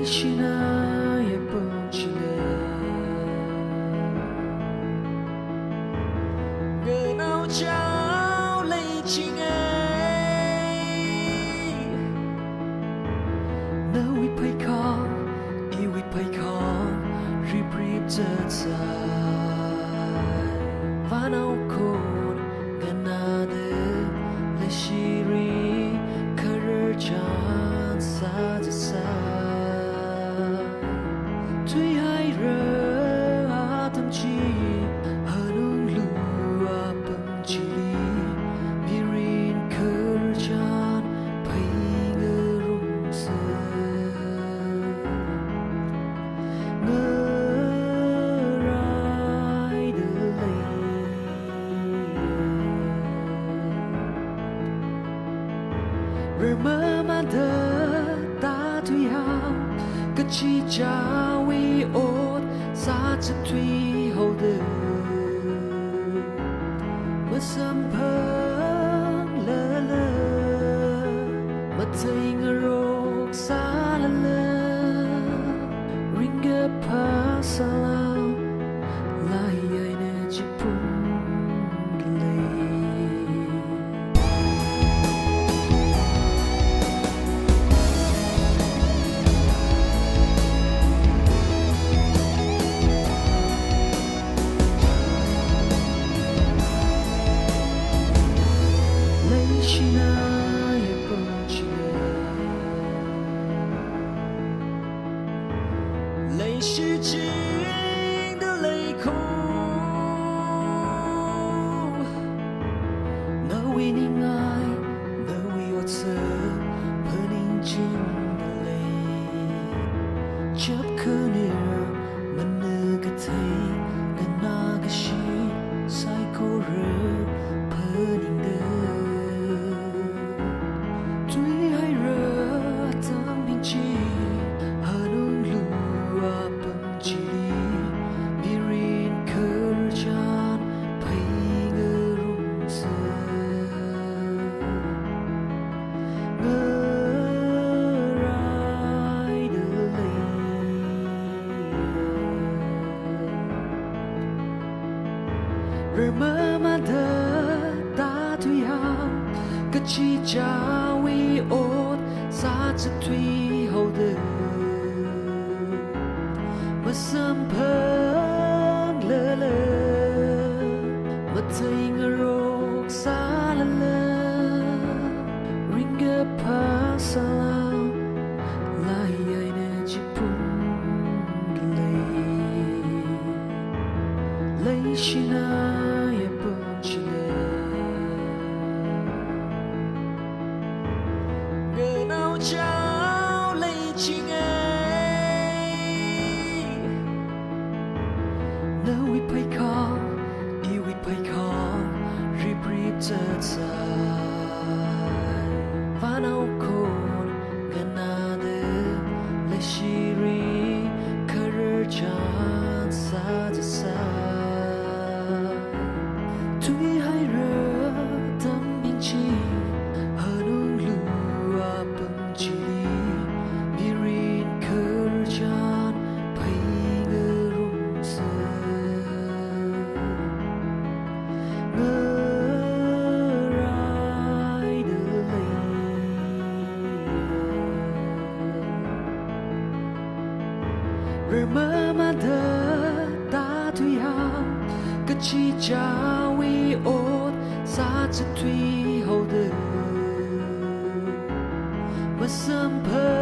shi na ye pung chi le người nào trao lấy chinh ấy nào we pay con yêu we pay con rip rip chợt dài và nào khôn gần na de lấy shi ri career chan sa sa tuy hai rơ tâm trí hơn lúa bông chỉ birin career chan pay ngơ rung sơ ngơ rai de lay remember the ta tuy ham cái chi cha we ốt sa chất tuy hậu đời mà sớm hơn lơ lơ mà thấy ngờ rốc xa lơ lơ ringa pa salam lai ai nè chỉ pun shi na ye pung chi le lấy shi chính的泪空那为你爱那为我侧和宁静的泪chấp khơ nir mà nơ cái thấy gần na cái shi sai cô rơ phơ ninh đơ tuy hay rơ tâm bình chi hơn lúa bông chỉ birin career chan pay ngơ rung sơ ngơ rai de lay remember the ta tuy ham cái chi cha we ốt sa chất tuy hậu đời mà sớm hơn lơ lơ mà thấy ngờ rốc xa lơ lơ ringa pa salam lai ai nè chỉ pun lấy shi na ye pung chi le người nào trao lấy chinh ấy nào we pay con yêu we pay con rip rip chợt dài và nào khôn gần na de lấy shi ri career chan sa sa tuy hai rơ tâm bình chi hơn lúa bông chỉ birin career chan pay ngơ rung sơ ngơ rai de lay remember the ta tuy ham cái chi cha we ốt sa chất tuy hậu đời mà sớm hơn